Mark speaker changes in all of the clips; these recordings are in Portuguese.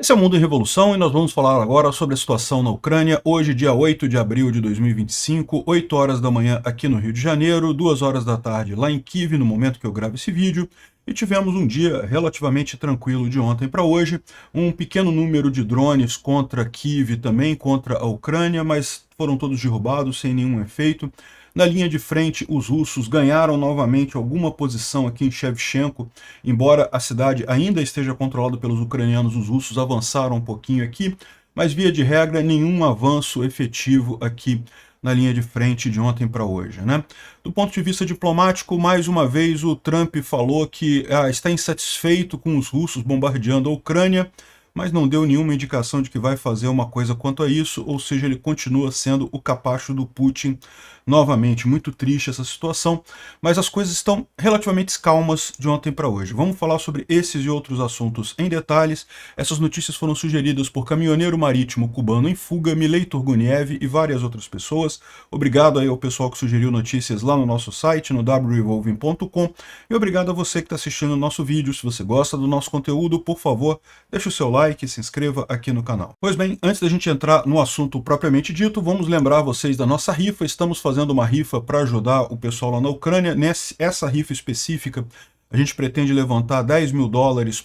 Speaker 1: Esse é o Mundo em Revolução e nós vamos falar agora sobre a situação na Ucrânia, hoje dia 8 de abril de 2025, 8 horas da manhã aqui no Rio de Janeiro, 2 horas da tarde lá em Kiev, no momento que eu gravo esse vídeo, e tivemos um dia relativamente tranquilo de ontem para hoje, um pequeno número de drones contra Kiev também, contra a Ucrânia, mas foram todos derrubados sem nenhum efeito. Na linha de frente, os russos ganharam novamente alguma posição aqui em Shevchenko, embora a cidade ainda esteja controlada pelos ucranianos, os russos avançaram um pouquinho aqui, mas via de regra nenhum avanço efetivo aqui na linha de frente de ontem para hoje, né? Do ponto de vista diplomático, mais uma vez o Trump falou que está insatisfeito com os russos bombardeando a Ucrânia, mas não deu nenhuma indicação de que vai fazer uma coisa quanto a isso, ou seja, ele continua sendo o capacho do Putin novamente. Muito triste essa situação, mas as coisas estão relativamente calmas de ontem para hoje. Vamos falar sobre esses e outros assuntos em detalhes. Essas notícias foram sugeridas por caminhoneiro marítimo cubano em fuga, Milei Turguniev e várias outras pessoas. Obrigado aí ao pessoal que sugeriu notícias lá no nosso site, no wrevolving.com, e obrigado a você que está assistindo o nosso vídeo. Se você gosta do nosso conteúdo, por favor, deixe o seu like e se inscreva aqui no canal. Pois bem, antes da gente entrar no assunto propriamente dito, vamos lembrar vocês da nossa rifa. Estamos fazendo uma rifa para ajudar o pessoal lá na Ucrânia. Essa rifa específica, a gente pretende levantar $10 mil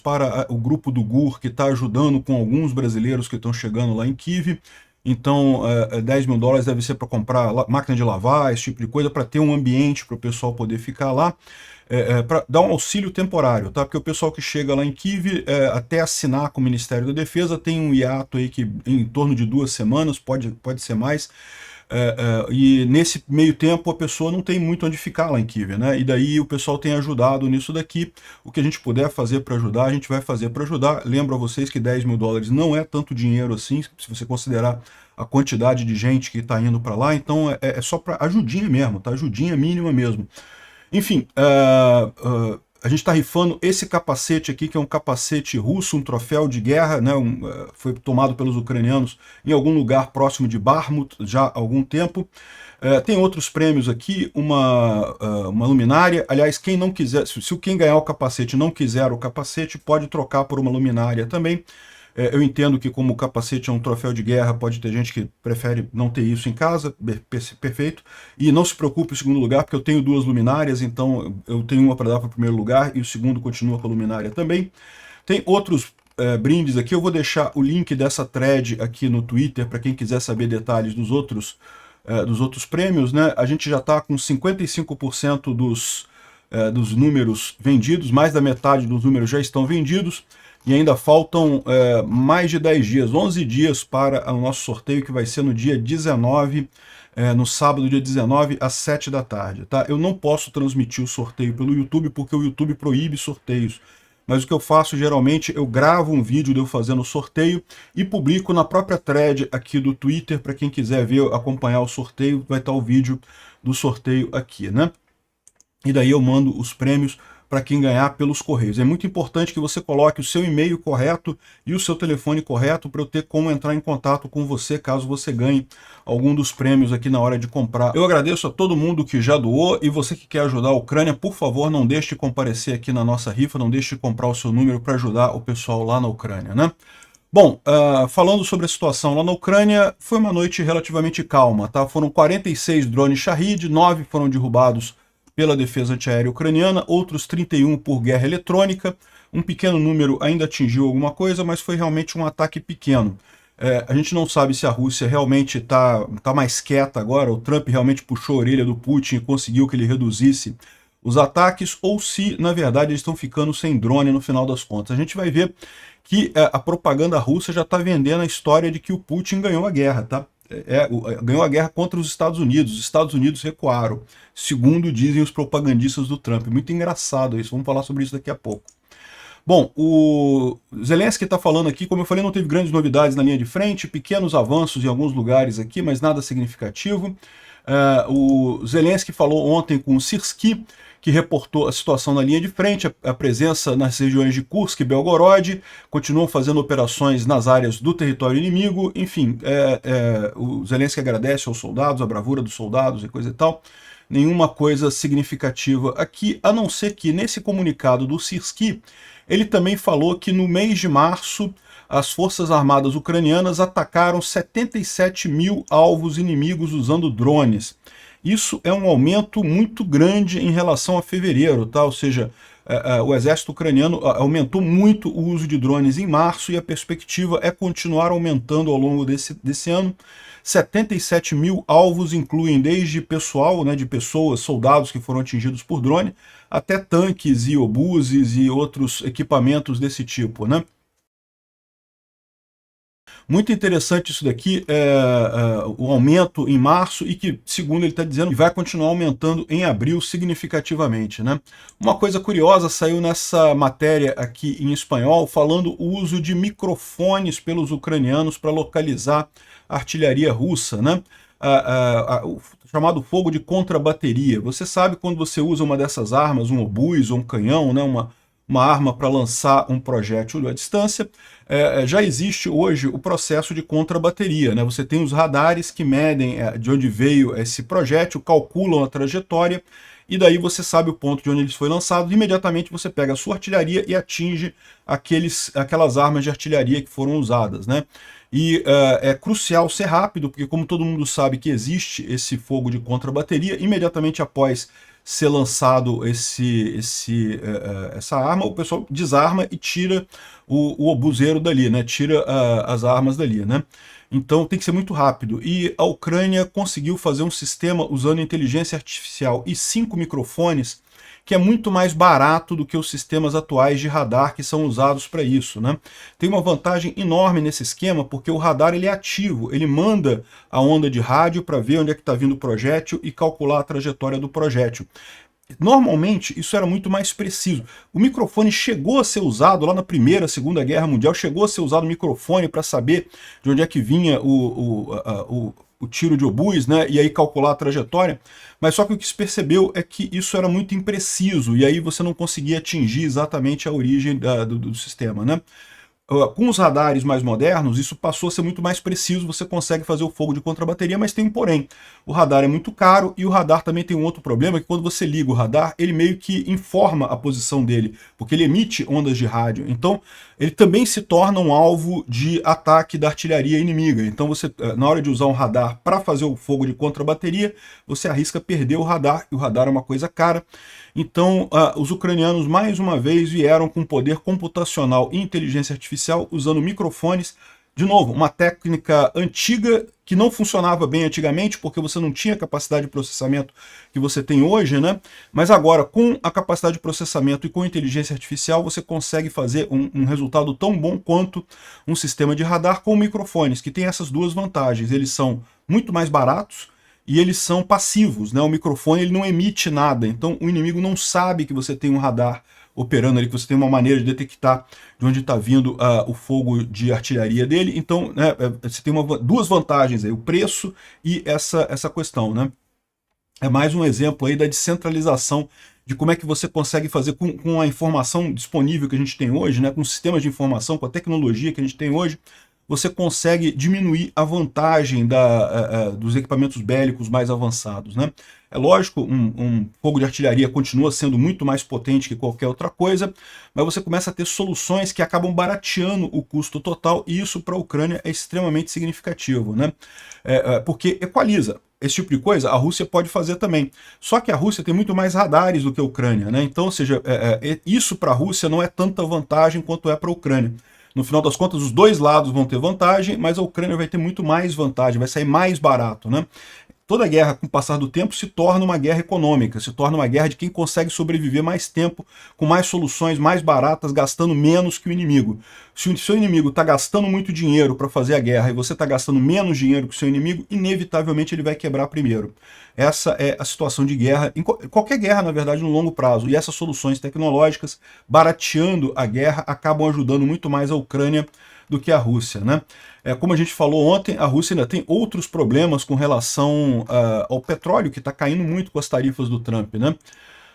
Speaker 1: para o grupo do GUR, que está ajudando com alguns brasileiros que estão chegando lá em Kiev. Então, $10 mil deve ser para comprar máquina de lavar, esse tipo de coisa, para ter um ambiente para o pessoal poder ficar lá. Para dar um auxílio temporário, tá? Porque o pessoal que chega lá em Kiev, até assinar com o Ministério da Defesa, tem um hiato aí que em torno de 2 semanas, pode ser mais, e nesse meio tempo a pessoa não tem muito onde ficar lá em Kiev, né? E daí o pessoal tem ajudado nisso daqui. O que a gente puder fazer para ajudar, a gente vai fazer para ajudar. Lembro a vocês que $10 mil não é tanto dinheiro assim, se você considerar a quantidade de gente que está indo para lá, então é só para ajudinha mesmo, tá? Ajudinha mínima mesmo. Enfim, a gente está rifando esse capacete aqui, que é um capacete russo, um troféu de guerra, né? Foi tomado pelos ucranianos em algum lugar próximo de Bakhmut já há algum tempo. Tem outros prêmios aqui, uma luminária. Aliás, quem não quiser, quem ganhar o capacete não quiser o capacete, pode trocar por uma luminária também. Eu entendo que como o capacete é um troféu de guerra, pode ter gente que prefere não ter isso em casa, perfeito. E não se preocupe, em segundo lugar, porque eu tenho 2 luminárias, então eu tenho uma para dar para o primeiro lugar e o segundo continua com a luminária também. Tem outros brindes aqui, eu vou deixar o link dessa thread aqui no Twitter, para quem quiser saber detalhes dos outros prêmios, né? A gente já está com 55% dos números vendidos, mais da metade dos números já estão vendidos. E ainda faltam mais de 10 dias, 11 dias para o nosso sorteio, que vai ser no dia 19, no sábado, dia 19, às 7 da tarde. Tá? Eu não posso transmitir o sorteio pelo YouTube, porque o YouTube proíbe sorteios. Mas o que eu faço, geralmente, eu gravo um vídeo de eu fazendo o sorteio e publico na própria thread aqui do Twitter, para quem quiser ver, acompanhar o sorteio, vai estar o vídeo do sorteio aqui, né? E daí eu mando os prêmios para quem ganhar pelos correios. É muito importante que você coloque o seu e-mail correto e o seu telefone correto para eu ter como entrar em contato com você caso você ganhe algum dos prêmios aqui na hora de comprar. Eu agradeço a todo mundo que já doou, e você que quer ajudar a Ucrânia, por favor, não deixe de comparecer aqui na nossa rifa, não deixe de comprar o seu número para ajudar o pessoal lá na Ucrânia, né? Bom, falando sobre a situação lá na Ucrânia, foi uma noite relativamente calma, tá? Foram 46 drones Shahid, 9 foram derrubados pela defesa antiaérea ucraniana, outros 31 por guerra eletrônica. Um pequeno número ainda atingiu alguma coisa, mas foi realmente um ataque pequeno. A gente não sabe se a Rússia realmente tá mais quieta agora, o Trump realmente puxou a orelha do Putin e conseguiu que ele reduzisse os ataques, ou se, na verdade, eles estão ficando sem drone no final das contas. A gente vai ver que a propaganda russa já está vendendo a história de que o Putin ganhou a guerra, tá? Ganhou a guerra contra os Estados Unidos recuaram, segundo dizem os propagandistas do Trump. Muito engraçado isso, vamos falar sobre isso daqui a pouco. Bom, o Zelensky está falando aqui, como eu falei, não teve grandes novidades na linha de frente, pequenos avanços em alguns lugares aqui, mas nada significativo. O Zelensky falou ontem com o Syrskyi, que reportou a situação na linha de frente, a presença nas regiões de Kursk e Belgorod, continuam fazendo operações nas áreas do território inimigo. Enfim, o Zelensky agradece aos soldados, a bravura dos soldados e coisa e tal. Nenhuma coisa significativa aqui, a não ser que nesse comunicado do Syrskyi, ele também falou que no mês de março as forças armadas ucranianas atacaram 77 mil alvos inimigos usando drones. Isso é um aumento muito grande em relação a fevereiro, tá? Ou seja, o exército ucraniano aumentou muito o uso de drones em março e a perspectiva é continuar aumentando ao longo desse ano. 77 mil alvos incluem desde pessoal, né, de pessoas, soldados que foram atingidos por drone, até tanques e obuses e outros equipamentos desse tipo, né? Muito interessante isso daqui, o aumento em março e que, segundo ele está dizendo, vai continuar aumentando em abril significativamente, né? Uma coisa curiosa saiu nessa matéria aqui em espanhol, falando o uso de microfones pelos ucranianos para localizar a artilharia russa, né? O chamado fogo de contrabateria. Você sabe quando você usa uma dessas armas, um obus ou um canhão, né? Uma arma para lançar um projétil à distância, já existe hoje o processo de contrabateria, né? Você tem os radares que medem de onde veio esse projétil, calculam a trajetória, e daí você sabe o ponto de onde ele foi lançado, e imediatamente você pega a sua artilharia e atinge aquelas armas de artilharia que foram usadas, né? E é crucial ser rápido, porque como todo mundo sabe que existe esse fogo de contrabateria, imediatamente após ser lançado essa arma, o pessoal desarma e tira o obuseiro dali, né? Tira as armas dali, né? Então tem que ser muito rápido. E a Ucrânia conseguiu fazer um sistema usando inteligência artificial e 5 microfones, que é muito mais barato do que os sistemas atuais de radar que são usados para isso, né? Tem uma vantagem enorme nesse esquema, porque o radar ele é ativo, ele manda a onda de rádio para ver onde é que está vindo o projétil e calcular a trajetória do projétil. Normalmente, isso era muito mais preciso. O microfone chegou a ser usado lá na Primeira, Segunda Guerra Mundial, chegou a ser usado o microfone para saber de onde é que vinha o tiro de obus, né, e aí calcular a trajetória, mas só que o que se percebeu é que isso era muito impreciso, e aí você não conseguia atingir exatamente a origem do sistema, né? Com os radares mais modernos, isso passou a ser muito mais preciso, você consegue fazer o fogo de contrabateria, mas tem um porém. O radar é muito caro e o radar também tem um outro problema, que quando você liga o radar, ele meio que informa a posição dele, porque ele emite ondas de rádio. Então, ele também se torna um alvo de ataque da artilharia inimiga. Então, você, na hora de usar um radar para fazer o fogo de contrabateria, você arrisca perder o radar, e o radar é uma coisa cara. Então, os ucranianos, mais uma vez, vieram com poder computacional e inteligência artificial, usando microfones. De novo, uma técnica antiga que não funcionava bem antigamente, porque você não tinha a capacidade de processamento que você tem hoje, né? Mas agora, com a capacidade de processamento e com inteligência artificial, você consegue fazer um resultado tão bom quanto um sistema de radar com microfones, que tem essas duas vantagens. Eles são muito mais baratos, e eles são passivos, né? O microfone ele não emite nada, então o inimigo não sabe que você tem um radar operando ali, que você tem uma maneira de detectar de onde está vindo o fogo de artilharia dele. Então, né, você tem duas vantagens aí, o preço e essa questão, né? É mais um exemplo aí da descentralização de como é que você consegue fazer com a informação disponível que a gente tem hoje, né, com os sistemas de informação, com a tecnologia que a gente tem hoje, você consegue diminuir a vantagem dos equipamentos bélicos mais avançados, né? É lógico, um fogo de artilharia continua sendo muito mais potente que qualquer outra coisa, mas você começa a ter soluções que acabam barateando o custo total, e isso para a Ucrânia é extremamente significativo, né? Porque equaliza. Esse tipo de coisa a Rússia pode fazer também. Só que a Rússia tem muito mais radares do que a Ucrânia, né? Então, ou seja, isso para a Rússia não é tanta vantagem quanto é para a Ucrânia. No final das contas, os dois lados vão ter vantagem, mas a Ucrânia vai ter muito mais vantagem, vai sair mais barato, né? Toda guerra, com o passar do tempo, se torna uma guerra econômica, se torna uma guerra de quem consegue sobreviver mais tempo, com mais soluções mais baratas, gastando menos que o inimigo. Se o seu inimigo está gastando muito dinheiro para fazer a guerra e você está gastando menos dinheiro que o seu inimigo, inevitavelmente ele vai quebrar primeiro. Essa é a situação de guerra, em qualquer guerra, na verdade, no longo prazo. E essas soluções tecnológicas, barateando a guerra, acabam ajudando muito mais a Ucrânia do que a Rússia, né? Como a gente falou ontem, a Rússia ainda tem outros problemas com relação ao petróleo, que está caindo muito com as tarifas do Trump, né?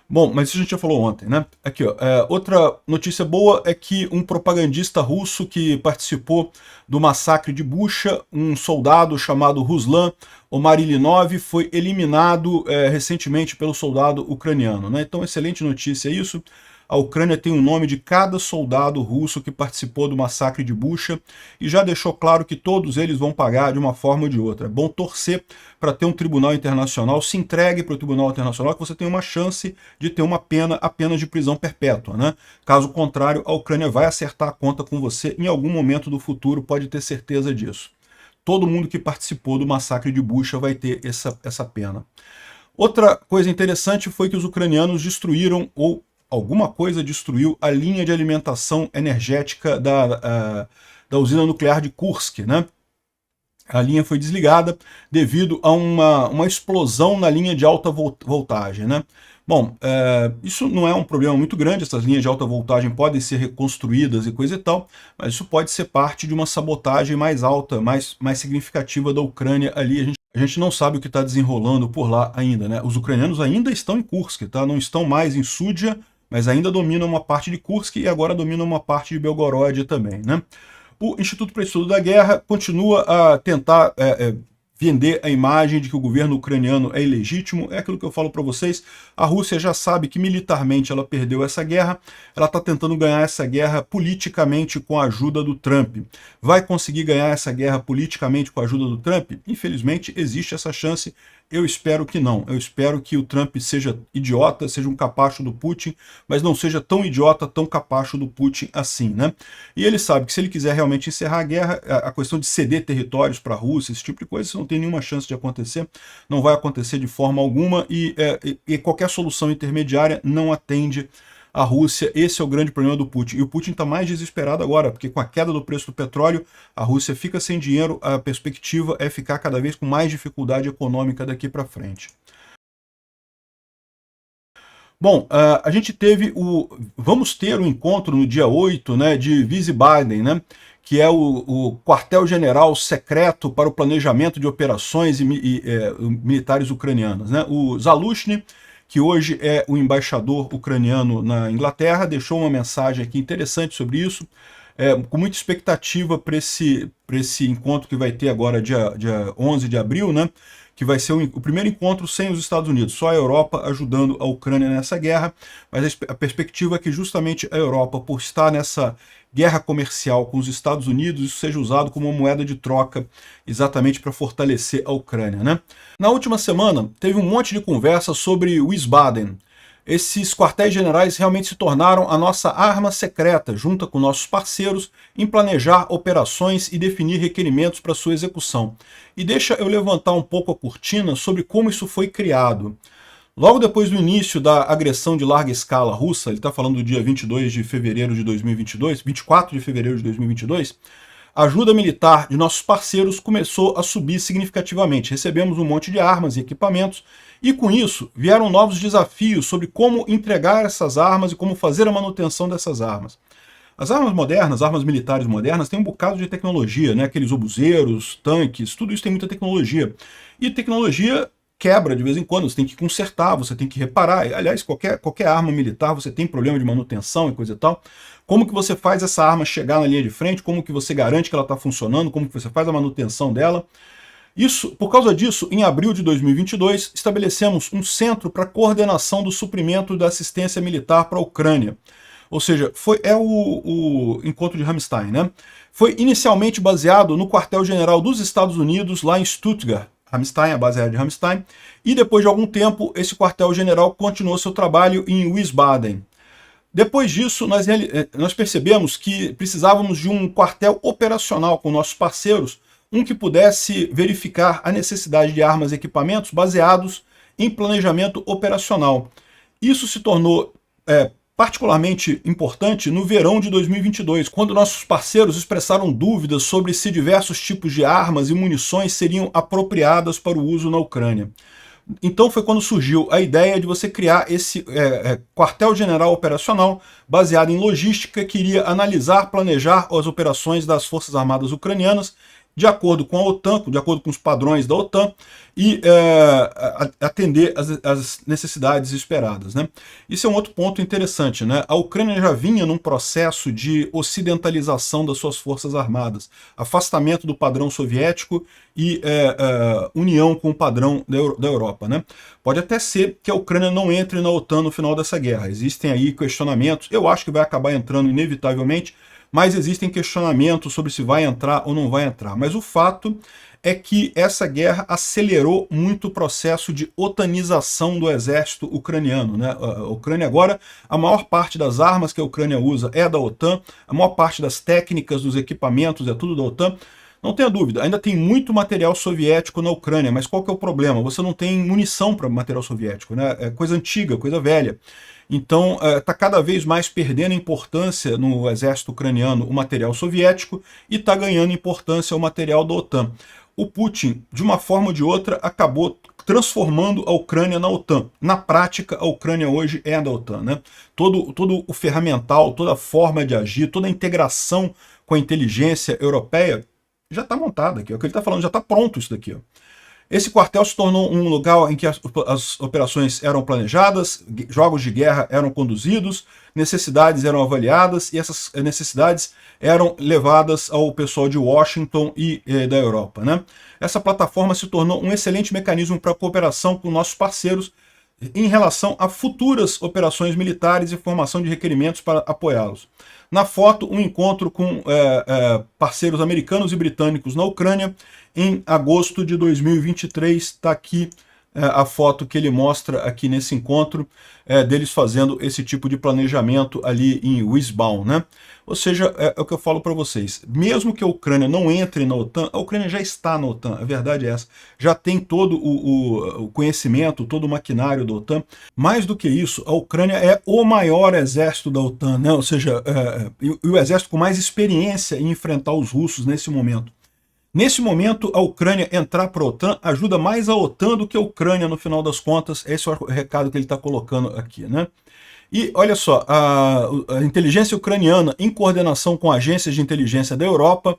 Speaker 1: Bom, mas isso a gente já falou ontem, né? Aqui, ó, outra notícia boa é que um propagandista russo que participou do massacre de Bucha, um soldado chamado Ruslan Omarilinov, foi eliminado recentemente pelo soldado ucraniano, né? Então, excelente notícia isso. A Ucrânia tem o nome de cada soldado russo que participou do massacre de Bucha e já deixou claro que todos eles vão pagar de uma forma ou de outra. É bom torcer para ter um tribunal internacional, se entregue para o tribunal internacional, que você tem uma chance de ter uma pena apenas de prisão perpétua, né? Caso contrário, a Ucrânia vai acertar a conta com você em algum momento do futuro, pode ter certeza disso. Todo mundo que participou do massacre de Bucha vai ter essa pena. Outra coisa interessante foi que os ucranianos destruíram, ou alguma coisa destruiu, a linha de alimentação energética da usina nuclear de Kursk, né? A linha foi desligada devido a uma explosão na linha de alta voltagem, né? Bom, isso não é um problema muito grande, essas linhas de alta voltagem podem ser reconstruídas e coisa e tal, mas isso pode ser parte de uma sabotagem mais alta, mais significativa da Ucrânia ali. A gente não sabe o que está desenrolando por lá ainda, né? Os ucranianos ainda estão em Kursk, tá? Não estão mais em Sudzha, mas ainda dominam uma parte de Kursk e agora dominam uma parte de Belgorod também, né? O Instituto para o Estudo da Guerra continua a tentar vender a imagem de que o governo ucraniano é ilegítimo. É aquilo que eu falo para vocês, a Rússia já sabe que militarmente ela perdeu essa guerra, ela está tentando ganhar essa guerra politicamente com a ajuda do Trump. Vai conseguir ganhar essa guerra politicamente com a ajuda do Trump? Infelizmente existe essa chance, eu espero que não. Eu espero que o Trump seja idiota, seja um capacho do Putin, mas não seja tão idiota, tão capacho do Putin assim, né? E ele sabe que se ele quiser realmente encerrar a guerra, a questão de ceder territórios para a Rússia, esse tipo de coisa, isso não tem nenhuma chance de acontecer, não vai acontecer de forma alguma e qualquer solução intermediária não atende a Rússia. Esse é o grande problema do Putin. E o Putin está mais desesperado agora, porque com a queda do preço do petróleo, a Rússia fica sem dinheiro, a perspectiva é ficar cada vez com mais dificuldade econômica daqui para frente. Bom, a gente vamos ter um encontro no dia 8, né, de Wiesbaden, né, que é o quartel-general secreto para o planejamento de operações militares ucranianas, né? O Zaluzhny, que hoje é o embaixador ucraniano na Inglaterra, deixou uma mensagem aqui interessante sobre isso, com muita expectativa para esse encontro que vai ter agora dia 11 de abril, né? Que vai ser o primeiro encontro sem os Estados Unidos, só a Europa ajudando a Ucrânia nessa guerra, mas a perspectiva é que justamente a Europa, por estar nessa guerra comercial com os Estados Unidos, isso seja usado como uma moeda de troca exatamente para fortalecer a Ucrânia, né? Na última semana, teve um monte de conversa sobre Wiesbaden. Esses quartéis-generais realmente se tornaram a nossa arma secreta, junto com nossos parceiros, em planejar operações e definir requerimentos para sua execução. E deixa eu levantar um pouco a cortina sobre como isso foi criado. Logo depois do início da agressão de larga escala russa, ele está falando do dia 22 de fevereiro de 2022, 24 de fevereiro de 2022, a ajuda militar de nossos parceiros começou a subir significativamente. Recebemos um monte de armas e equipamentos, e com isso vieram novos desafios sobre como entregar essas armas e como fazer a manutenção dessas armas. As armas modernas, armas militares modernas, têm um bocado de tecnologia, né? Aqueles obuseiros, tanques, tudo isso tem muita tecnologia. E tecnologia quebra de vez em quando, você tem que consertar, você tem que reparar. Aliás, qualquer arma militar, você tem problema de manutenção e coisa e tal. Como que você faz essa arma chegar na linha de frente? Como que você garante que ela está funcionando? Como que você faz a manutenção dela? Por causa disso, em abril de 2022, estabelecemos um centro para coordenação do suprimento da assistência militar para a Ucrânia. Ou seja, o encontro de Ramstein, né? Foi inicialmente baseado no quartel-general dos Estados Unidos, lá em Stuttgart. Ramstein, a base aérea de Ramstein, e depois de algum tempo, esse quartel-general continuou seu trabalho em Wiesbaden. Depois disso, nós percebemos que precisávamos de um quartel operacional com nossos parceiros, um que pudesse verificar a necessidade de armas e equipamentos baseados em planejamento operacional. Isso se tornou particularmente importante no verão de 2022, quando nossos parceiros expressaram dúvidas sobre se diversos tipos de armas e munições seriam apropriadas para o uso na Ucrânia. Então foi quando surgiu a ideia de você criar esse quartel-general operacional baseado em logística que iria analisar, planejar as operações das Forças Armadas ucranianas de acordo com a OTAN, de acordo com os padrões da OTAN, e atender as necessidades esperadas, né? Isso é um outro ponto interessante, né? A Ucrânia já vinha num processo de ocidentalização das suas forças armadas, afastamento do padrão soviético e união com o padrão da Europa, né? Pode até ser que a Ucrânia não entre na OTAN no final dessa guerra. Existem aí questionamentos, eu acho que vai acabar entrando inevitavelmente, mas existem questionamentos sobre se vai entrar ou não vai entrar. Mas o fato é que essa guerra acelerou muito o processo de otanização do exército ucraniano, né? A Ucrânia agora, a maior parte das armas que a Ucrânia usa é da OTAN, a maior parte das técnicas, dos equipamentos é tudo da OTAN. Não tenha dúvida, ainda tem muito material soviético na Ucrânia, mas qual que é o problema? Você não tem munição para material soviético, né? É coisa antiga, coisa velha. Então, está cada vez mais perdendo importância no exército ucraniano o material soviético e está ganhando importância o material da OTAN. O Putin, de uma forma ou de outra, acabou transformando a Ucrânia na OTAN. Na prática, a Ucrânia hoje é da OTAN, né? Todo o ferramental, toda a forma de agir, toda a integração com a inteligência europeia já está montada aqui. É o que ele está falando, já está pronto isso daqui, ó. Esse quartel se tornou um lugar em que as operações eram planejadas, jogos de guerra eram conduzidos, necessidades eram avaliadas e essas necessidades eram levadas ao pessoal de Washington e da Europa, né? Essa plataforma se tornou um excelente mecanismo para a cooperação com nossos parceiros em relação a futuras operações militares e formação de requerimentos para apoiá-los. Na foto, um encontro com parceiros americanos e britânicos na Ucrânia em agosto de 2023. Está aqui a foto que ele mostra aqui nesse encontro, deles fazendo esse tipo de planejamento ali em Wiesbaum, né? Ou seja, é o que eu falo para vocês, mesmo que a Ucrânia não entre na OTAN, a Ucrânia já está na OTAN, a verdade é essa, já tem todo o conhecimento, todo o maquinário da OTAN. Mais do que isso, a Ucrânia é o maior exército da OTAN, né? Ou seja, o exército com mais experiência em enfrentar os russos nesse momento. Nesse momento, a Ucrânia entrar para a OTAN ajuda mais a OTAN do que a Ucrânia, no final das contas. Esse é o recado que ele está colocando aqui, né? E olha só, a inteligência ucraniana, em coordenação com agências de inteligência da Europa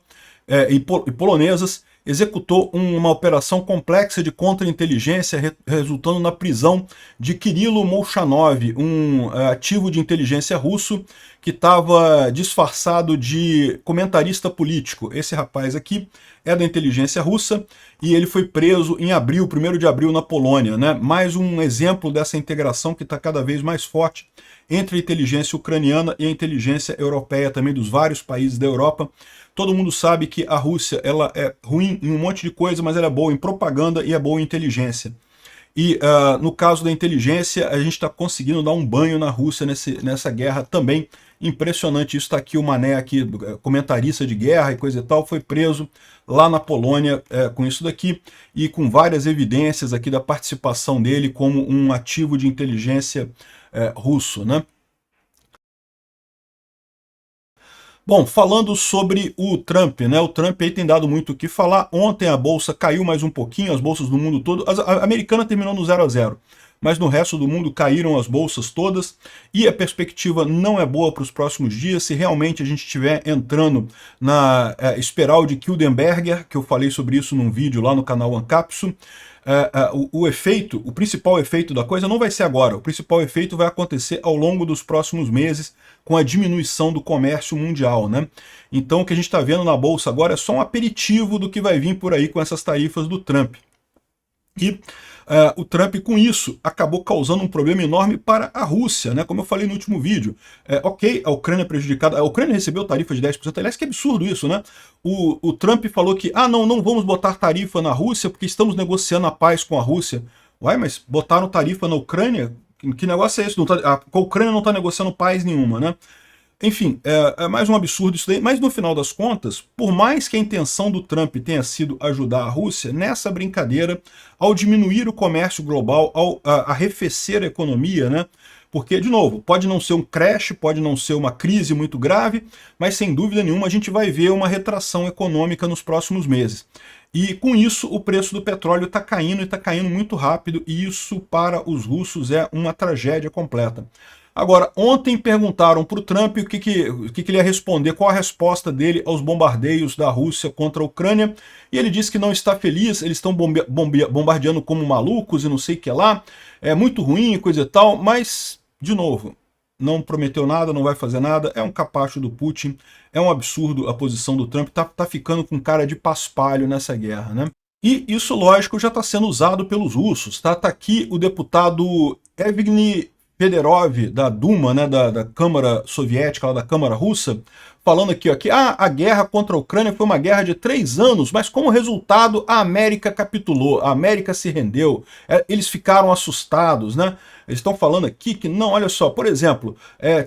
Speaker 1: e polonesas, executou uma operação complexa de contra-inteligência, resultando na prisão de Kirilo Molchanov, um ativo de inteligência russo que estava disfarçado de comentarista político. Esse rapaz aqui é da inteligência russa e ele foi preso em abril, 1º de abril, na Polônia, né? Mais um exemplo dessa integração que está cada vez mais forte entre a inteligência ucraniana e a inteligência europeia, também dos vários países da Europa. Todo mundo sabe que a Rússia ela é ruim em um monte de coisa, mas ela é boa em propaganda e é boa em inteligência. E no caso da inteligência, a gente está conseguindo dar um banho na Rússia nessa guerra também. Impressionante, isso está aqui, o Mané, aqui, comentarista de guerra e coisa e tal, foi preso lá na Polônia com isso daqui e com várias evidências aqui da participação dele como um ativo de inteligência russo, né? Bom, falando sobre o Trump, né? O Trump aí tem dado muito o que falar. Ontem a bolsa caiu mais um pouquinho, as bolsas do mundo todo. A americana terminou no 0 a 0, mas no resto do mundo caíram as bolsas todas e a perspectiva não é boa para os próximos dias. Se realmente a gente estiver entrando na espiral de Kildenberger, que eu falei sobre isso num vídeo lá no canal Ancapsu, o principal efeito da coisa não vai ser agora, o principal efeito vai acontecer ao longo dos próximos meses com a diminuição do comércio mundial, né? Então o que a gente está vendo na bolsa agora é só um aperitivo do que vai vir por aí com essas tarifas do Trump. E o Trump, com isso, acabou causando um problema enorme para a Rússia, né? Como eu falei no último vídeo. Ok, a Ucrânia é prejudicada, a Ucrânia recebeu tarifa de 10%, aliás, que absurdo isso, né? O Trump falou que, não vamos botar tarifa na Rússia porque estamos negociando a paz com a Rússia. Uai, mas botaram tarifa na Ucrânia? Que negócio é esse? A Ucrânia não está negociando paz nenhuma, né? Enfim, é mais um absurdo isso daí, mas no final das contas, por mais que a intenção do Trump tenha sido ajudar a Rússia, nessa brincadeira, ao diminuir o comércio global, ao arrefecer a economia, né? Porque, de novo, pode não ser um crash, pode não ser uma crise muito grave, mas sem dúvida nenhuma a gente vai ver uma retração econômica nos próximos meses. E com isso o preço do petróleo está caindo e está caindo muito rápido, e isso para os russos é uma tragédia completa. Agora, ontem perguntaram para o Trump o que ele ia responder, qual a resposta dele aos bombardeios da Rússia contra a Ucrânia, e ele disse que não está feliz, eles estão bombardeando como malucos e não sei o que lá, é muito ruim, coisa e tal, mas, de novo, não prometeu nada, não vai fazer nada, é um capacho do Putin, é um absurdo a posição do Trump, tá ficando com cara de paspalho nessa guerra, né? E isso, lógico, já está sendo usado pelos russos, tá? Tá aqui o deputado Evgeny Fedorov, da Duma, né, da Câmara Soviética, lá da Câmara Russa, falando aqui, ó, que a guerra contra a Ucrânia foi uma guerra de 3 anos, mas como resultado a América capitulou, a América se rendeu, eles ficaram assustados, né? Eles estão falando aqui que, não, olha só, por exemplo,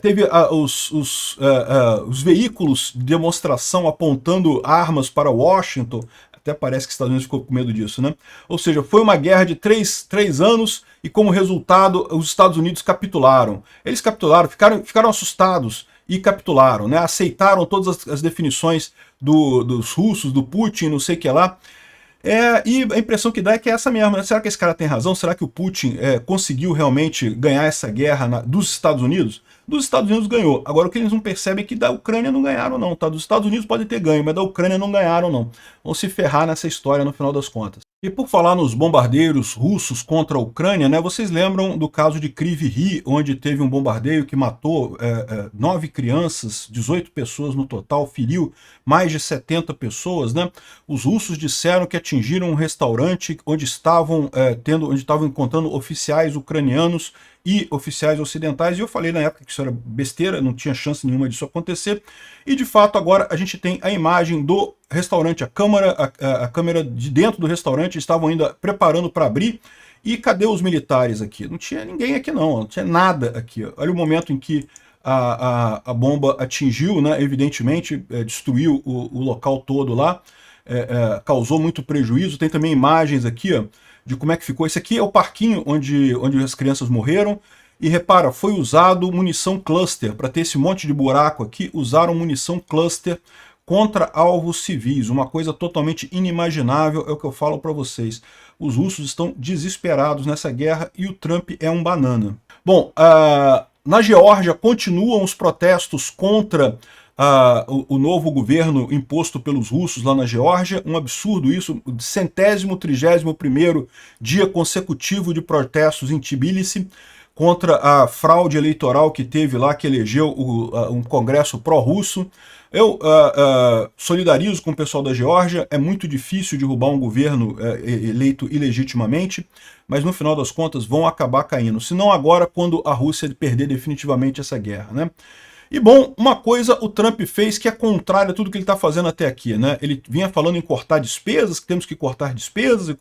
Speaker 1: teve os veículos de demonstração apontando armas para Washington. Até parece que os Estados Unidos ficou com medo disso, né? Ou seja, foi uma guerra de 3 anos e, como resultado, os Estados Unidos capitularam. Eles capitularam, ficaram assustados e capitularam, né? Aceitaram todas as definições dos russos, do Putin, não sei o que lá. E a impressão que dá é que é essa mesmo, né? Será que esse cara tem razão? Será que o Putin conseguiu realmente ganhar essa guerra dos Estados Unidos? Dos Estados Unidos ganhou. Agora o que eles não percebem é que da Ucrânia não ganharam não, tá? Dos Estados Unidos pode ter ganho, mas da Ucrânia não ganharam não. Vão se ferrar nessa história no final das contas. E por falar nos bombardeiros russos contra a Ucrânia, né? Vocês lembram do caso de Kryvyi Rih, onde teve um bombardeio que matou 9 crianças, 18 pessoas no total, feriu mais de 70 pessoas, né? Os russos disseram que atingiram um restaurante onde estavam encontrando oficiais ucranianos e oficiais ocidentais, e eu falei na época que isso era besteira, não tinha chance nenhuma disso acontecer, e de fato agora a gente tem a imagem do restaurante, a câmera de dentro do restaurante, estavam ainda preparando para abrir, e cadê os militares aqui? Não tinha ninguém aqui não tinha nada aqui. Olha o momento em que a bomba atingiu, né, evidentemente, destruiu o local todo lá, causou muito prejuízo. Tem também imagens aqui, ó, de como é que ficou. Esse aqui é o parquinho onde as crianças morreram. E repara, foi usado munição cluster. Para ter esse monte de buraco aqui, usaram munição cluster contra alvos civis. Uma coisa totalmente inimaginável, é o que eu falo para vocês. Os russos estão desesperados nessa guerra e o Trump é um banana. Bom, na Geórgia continuam os protestos contra o novo governo imposto pelos russos lá na Geórgia. Um absurdo isso, o 131º dia consecutivo de protestos em Tbilisi contra a fraude eleitoral que teve lá, que elegeu um congresso pró-russo. Eu solidarizo com o pessoal da Geórgia, é muito difícil derrubar um governo eleito ilegitimamente, mas no final das contas vão acabar caindo, se não agora, quando a Rússia perder definitivamente essa guerra, né? E bom, uma coisa o Trump fez que é contrária a tudo que ele está fazendo até aqui, né? Ele vinha falando em cortar despesas, que temos que cortar despesas e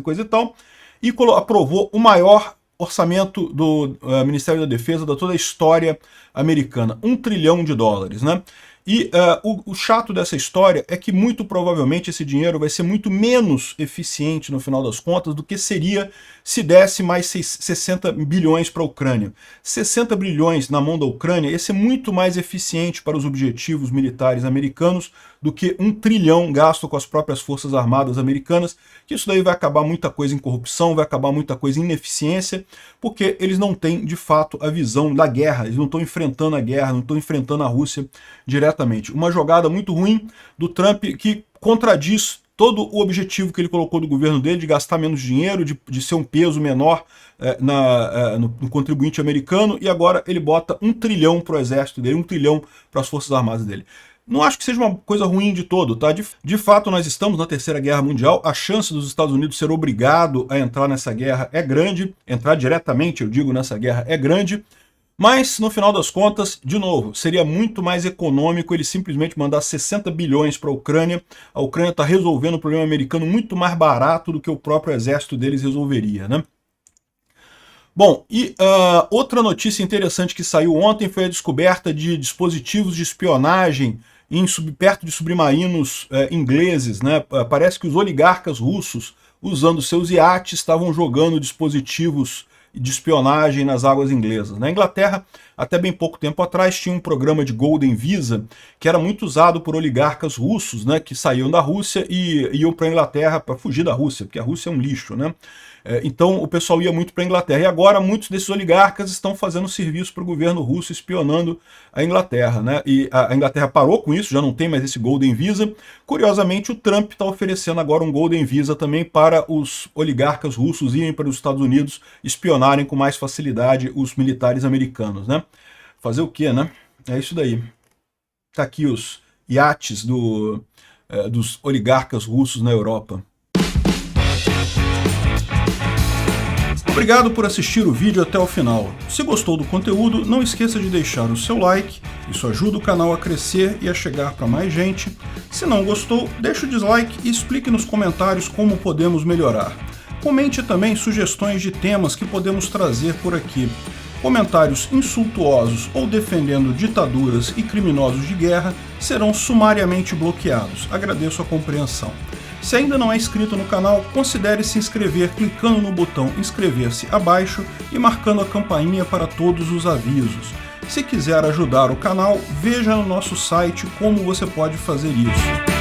Speaker 1: coisa e tal, e aprovou o maior orçamento do Ministério da Defesa da toda a história americana, $1 trilhão, né? E o chato dessa história é que muito provavelmente esse dinheiro vai ser muito menos eficiente no final das contas do que seria se desse mais 60 bilhões para a Ucrânia. 60 bilhões na mão da Ucrânia ia ser muito mais eficiente para os objetivos militares americanos do que $1 trilhão gasto com as próprias forças armadas americanas, que isso daí vai acabar muita coisa em corrupção, vai acabar muita coisa em ineficiência, porque eles não têm de fato a visão da guerra, eles não estão enfrentando a guerra, não estão enfrentando a Rússia diretamente. Uma jogada muito ruim do Trump que contradiz todo o objetivo que ele colocou do governo dele, de gastar menos dinheiro, de ser um peso menor no contribuinte americano, e agora ele bota $1 trilhão para o exército dele, $1 trilhão para as forças armadas dele. Não acho que seja uma coisa ruim de todo, tá? De fato, nós estamos na Terceira Guerra Mundial, a chance dos Estados Unidos ser obrigado a entrar nessa guerra é grande, entrar diretamente, eu digo, nessa guerra é grande, mas, no final das contas, de novo, seria muito mais econômico ele simplesmente mandar 60 bilhões para a Ucrânia está resolvendo o problema americano muito mais barato do que o próprio exército deles resolveria, né? Bom, e outra notícia interessante que saiu ontem foi a descoberta de dispositivos de espionagem perto de submarinos ingleses, né? Parece que os oligarcas russos, usando seus iates, estavam jogando dispositivos de espionagem nas águas inglesas. Na Inglaterra até bem pouco tempo atrás tinha um programa de Golden Visa que era muito usado por oligarcas russos, né, que saíam da Rússia e iam para a Inglaterra para fugir da Rússia, porque a Rússia é um lixo, né? Então o pessoal ia muito para a Inglaterra, e agora muitos desses oligarcas estão fazendo serviço para o governo russo, espionando a Inglaterra, né? E a Inglaterra parou com isso, já não tem mais esse Golden Visa. Curiosamente, o Trump está oferecendo agora um Golden Visa também para os oligarcas russos irem para os Estados Unidos espionarem com mais facilidade os militares americanos, né? Fazer o quê, né? É isso daí. Tá aqui os iates dos oligarcas russos na Europa. Obrigado por assistir o vídeo até o final. Se gostou do conteúdo, não esqueça de deixar o seu like, isso ajuda o canal a crescer e a chegar para mais gente. Se não gostou, deixe o dislike e explique nos comentários como podemos melhorar. Comente também sugestões de temas que podemos trazer por aqui. Comentários insultuosos ou defendendo ditaduras e criminosos de guerra serão sumariamente bloqueados. Agradeço a compreensão. Se ainda não é inscrito no canal, considere se inscrever clicando no botão inscrever-se abaixo e marcando a campainha para todos os avisos. Se quiser ajudar o canal, veja no nosso site como você pode fazer isso.